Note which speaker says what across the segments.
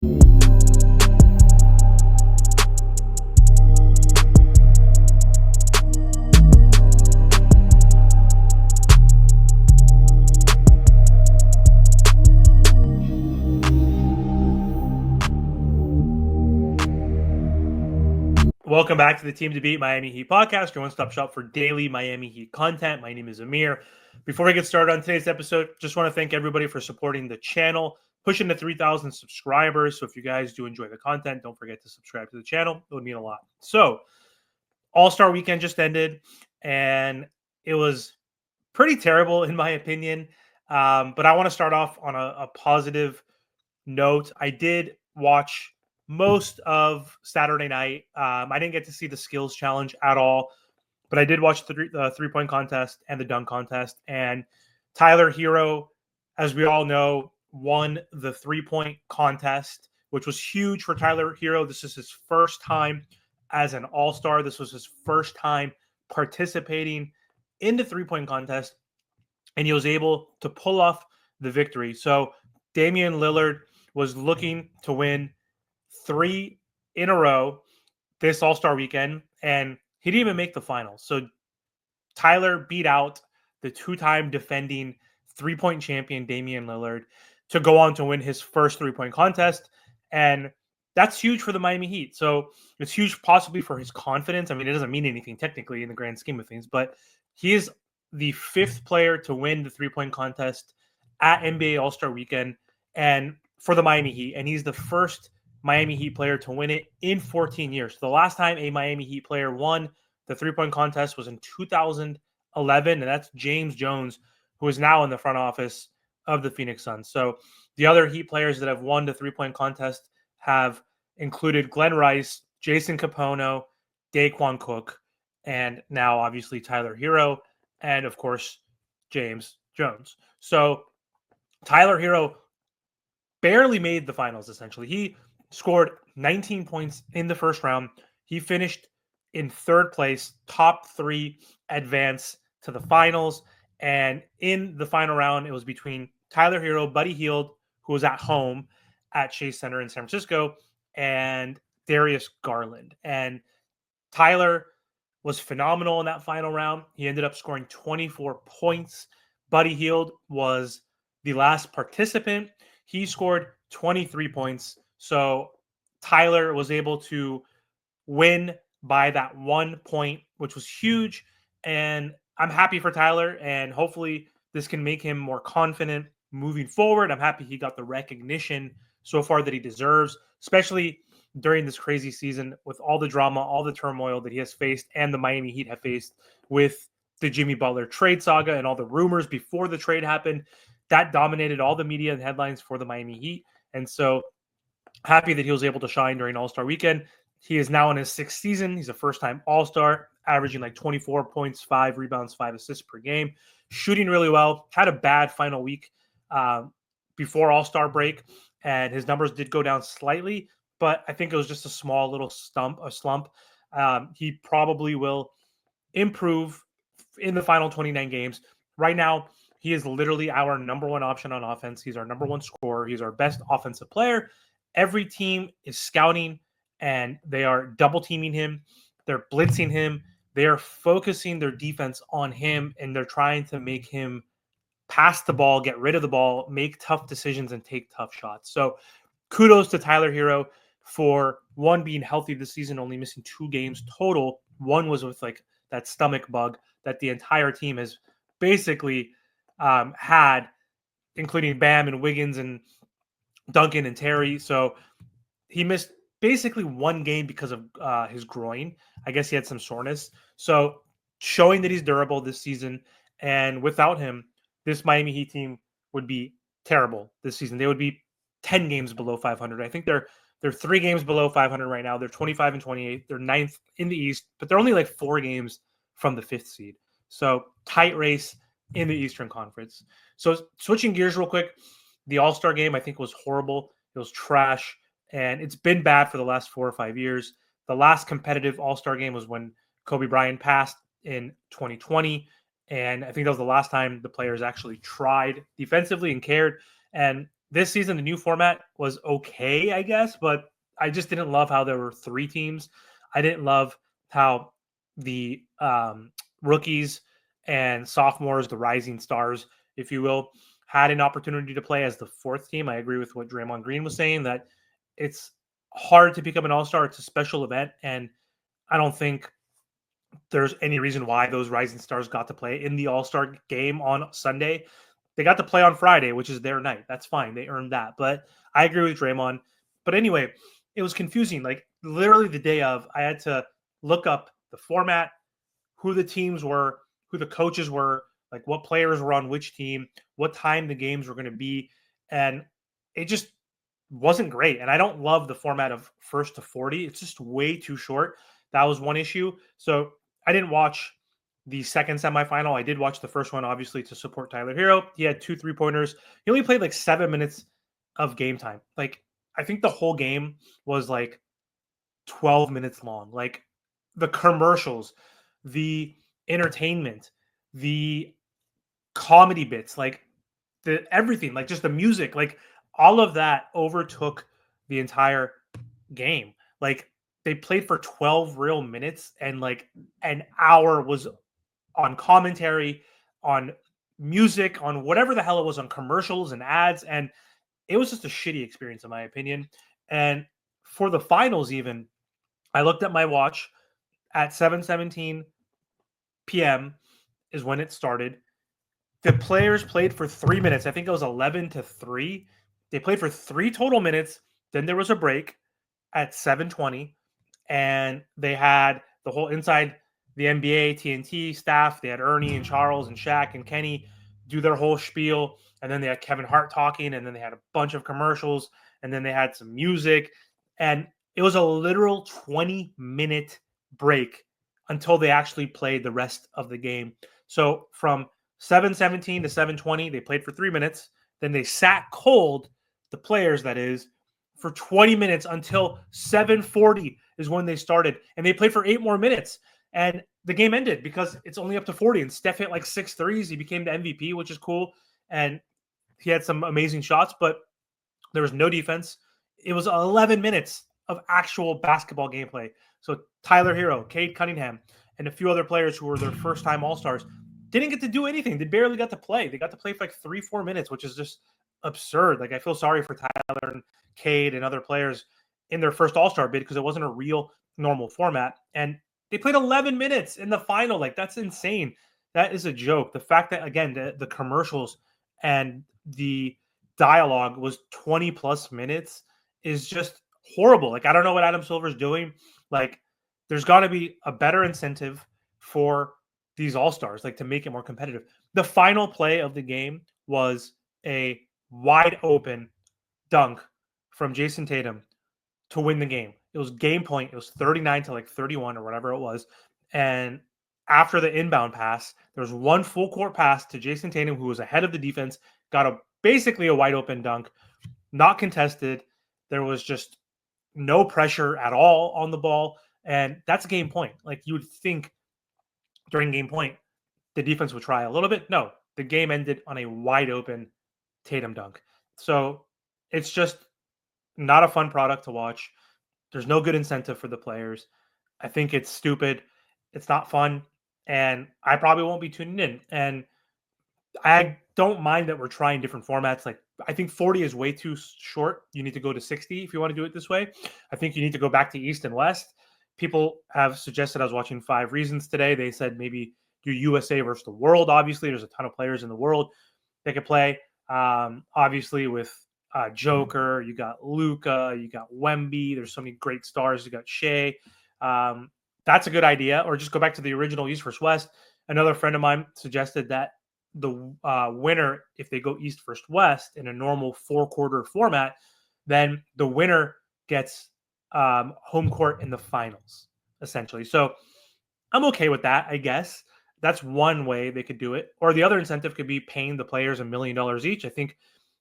Speaker 1: Welcome back to the Team to Beat Miami Heat podcast, your one-stop shop for daily Miami Heat content. My name is Amir. Before we get started on today's episode, just want to thank everybody for supporting the channel, pushing to 3,000 subscribers. So if you guys do enjoy the content, don't forget to subscribe to the channel. It would mean a lot. So All-Star Weekend just ended, and it was pretty terrible in my opinion. But I want to start off on a positive note. I did watch most of Saturday night. I didn't get to see the skills challenge at all, but I did watch the three-point contest and the dunk contest. And Tyler Herro, as we all know, won the three-point contest, which was huge for Tyler Herro. This is his first time as an all-star. This was his first time participating in the three-point contest, and he was able to pull off the victory. So Damian Lillard was looking to win 3 in a row this All-Star weekend, and he didn't even make the finals. So Tyler beat out the two-time defending three-point champion Damian Lillard to go on to win his first three-point contest, and that's huge for the Miami Heat. So it's huge possibly for his confidence. I mean, it doesn't mean anything technically in the grand scheme of things, but he is the 5th player to win the three-point contest at NBA All-Star weekend and for the Miami Heat, and he's the first Miami Heat player to win it in 14 years. The last time a Miami Heat player won the three-point contest was in 2011, and that's James Jones, who is now in the front office of the Phoenix Suns. So the other Heat players that have won the three-point contest have included Glenn Rice, Jason Capono, Daquan Cook, and now obviously Tyler Herro, and of course James Jones. So Tyler Herro barely made the finals, essentially. He scored 19 points in the first round. He finished in 3rd place, top 3 advance to the finals. And in the final round, it was between Tyler Herro, Buddy Hield, who was at home at Chase Center in San Francisco, and Darius Garland. And Tyler was phenomenal in that final round. He ended up scoring 24 points. Buddy Hield was the last participant. He scored 23 points. So Tyler was able to win by that 1 point, which was huge. And I'm happy for Tyler, and hopefully this can make him more confident moving forward. I'm happy he got the recognition so far that he deserves, especially during this crazy season with all the drama, all the turmoil that he has faced and the Miami Heat have faced with the Jimmy Butler trade saga and all the rumors before the trade happened. That dominated all the media and headlines for the Miami Heat. And so happy that he was able to shine during All-Star weekend. He is now in his 6th season. He's a first-time All-Star, averaging like 24 points, 5 rebounds, 5 assists per game, shooting really well. Had a bad final week before All-Star break, and his numbers did go down slightly, but I think it was just a small little slump. He probably will improve in the final 29 games. Right now, he is literally our number 1 option on offense. He's our number 1 scorer. He's our best offensive player. Every team is scouting, and they are double teaming him. They're blitzing him. They are focusing their defense on him, and they're trying to make him pass the ball, get rid of the ball, make tough decisions, and take tough shots. So kudos to Tyler Herro for, 1, being healthy this season, only missing 2 games total. 1 was with like that stomach bug that the entire team has basically had, including Bam and Wiggins and Duncan and Terry. So he missed basically 1 game because of his groin. I guess he had some soreness. So showing that he's durable this season. And without him, this Miami Heat team would be terrible this season. They would be 10 games below 500. I think they're 3 games below 500 right now. They're 25 and 28. They're 9th in the East, but they're only like 4 games from the 5th seed. So tight race in the Eastern Conference. So switching gears real quick, the All-Star game I think was horrible. It was trash, and it's been bad for the last 4 or 5 years. The last competitive All-Star game was when Kobe Bryant passed in 2020, and I think that was the last time the players actually tried defensively and cared. And this season, the new format was okay, I guess, but I just didn't love how there were 3 teams. I didn't love how the rookies and sophomores, the rising stars, if you will, had an opportunity to play as the 4th team. I agree with what Draymond Green was saying, that it's hard to become an all-star. It's a special event, and I don't think there's any reason why those rising stars got to play in the all-star game on Sunday. They got to play on Friday, which is their night. That's fine. They earned that. But I agree with Draymond. But anyway, it was confusing. Like literally the day of, I had to look up the format, who the teams were, who the coaches were, like what players were on which team, what time the games were going to be. And it just wasn't great. And I don't love the format of first to 40. It's just way too short. That was one issue. So I didn't watch the second semifinal. I did watch the first one, obviously, to support Tyler Herro. He had 2 3-pointers. He only played like 7 minutes of game time. Like, I think the whole game was like 12 minutes long. Like, the commercials, the entertainment, the comedy bits, like the everything, like just the music, like all of that overtook the entire game. Like they played for 12 real minutes and like an hour was on commentary, on music, on whatever the hell it was, on commercials and ads. And it was just a shitty experience, in my opinion. And for the finals, even, I looked at my watch at 7:17 p.m. is when it started. The players played for 3 minutes. I think it was 11-3. They played for 3 total minutes. Then there was a break at 7:20, and they had the whole inside the NBA TNT staff. They had Ernie and Charles and Shaq and Kenny do their whole spiel, and then they had Kevin Hart talking, and then they had a bunch of commercials, and then they had some music, and it was a literal 20-minute break until they actually played the rest of the game. So from 7:17 to 7:20, they played for 3 minutes. Then they sat cold, the players that is, for 20 minutes until 7:40 is when they started. And they played for 8 more minutes. And the game ended because it's only up to 40. And Steph hit like 6 threes. He became the MVP, which is cool. And he had some amazing shots, but there was no defense. It was 11 minutes of actual basketball gameplay. So Tyler Herro, Cade Cunningham, and a few other players who were their first time All-Stars didn't get to do anything. They barely got to play. They got to play for like 3-4 minutes, which is just absurd. Like I feel sorry for Tyler and Cade and other players in their first All-Star bid because it wasn't a real normal format. And they played 11 minutes in the final. Like that's insane. That is a joke. The fact that again the commercials and the dialogue was 20 plus minutes is just horrible. Like I don't know what Adam Silver's doing. Like there's got to be a better incentive for these all-stars, like to make it more competitive. The final play of the game was a wide open dunk from Jason Tatum to win the game. It was game point. It was 39 to like 31 or whatever it was. And after the inbound pass, there was one full court pass to Jason Tatum, who was ahead of the defense, got basically a wide open dunk, not contested. There was just no pressure at all on the ball. And that's game point. Like you would think during game point, the defense would try a little bit. No, the game ended on a wide open Tatum dunk. So it's just not a fun product to watch. There's no good incentive for the players. I think it's stupid. It's not fun. And I probably won't be tuning in. And I don't mind that we're trying different formats. Like I think 40 is way too short. You need to go to 60 if you want to do it this way. I think you need to go back to East and West. People have suggested, I was watching 5 Reasons today. They said maybe do USA versus the world. Obviously, there's a ton of players in the world that could play. Obviously, with Joker, you got Luca, you got Wemby. There's so many great stars. You got Shea. That's a good idea. Or just go back to the original East versus West. Another friend of mine suggested that the winner, if they go East versus West in a normal 4-quarter format, then the winner gets home court in the finals, essentially. So I'm okay with that, I guess. That's one way they could do it. Or the other incentive could be paying the players $1 million each. I think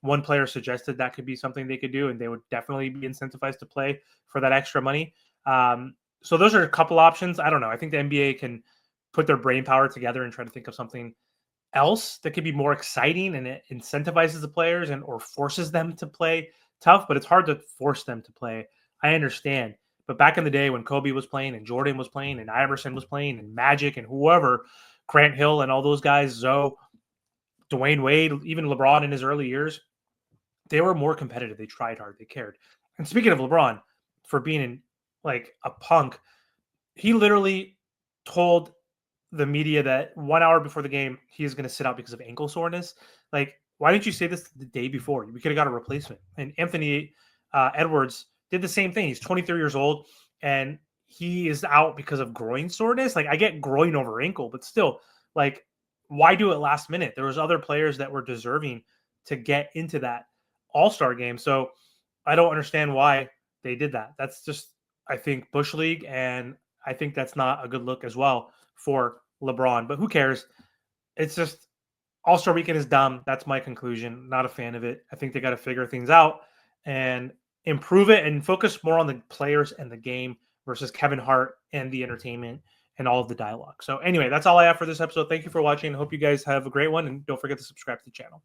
Speaker 1: one player suggested that could be something they could do, and they would definitely be incentivized to play for that extra money. So those are a couple options. I don't know. I think the NBA can put their brain power together and try to think of something else that could be more exciting and it incentivizes the players and or forces them to play tough, but it's hard to force them to play. I understand. But back in the day when Kobe was playing and Jordan was playing and Iverson was playing and Magic and whoever, Grant Hill and all those guys, Zoe, Dwayne Wade, even LeBron in his early years, they were more competitive. They tried hard. They cared. And speaking of LeBron, for being like a punk, he literally told the media that 1 hour before the game he is going to sit out because of ankle soreness. Like, why didn't you say this the day before? We could have got a replacement. And Anthony Edwards did the same thing. He's 23 years old and he is out because of groin soreness. Like, I get groin over ankle, but still, like, why do it last minute? There was other players that were deserving to get into that all-star game. So I don't understand why they did that. That's just, I think, Bush League, and I think that's not a good look as well for LeBron. But who cares? It's just All-Star Weekend is dumb. That's my conclusion. Not a fan of it. I think they got to figure things out and improve it and focus more on the players and the game versus Kevin Hart and the entertainment and all of the dialogue. So anyway, that's all I have for this episode. Thank you for watching. Hope you guys have a great one, and don't forget to subscribe to the channel.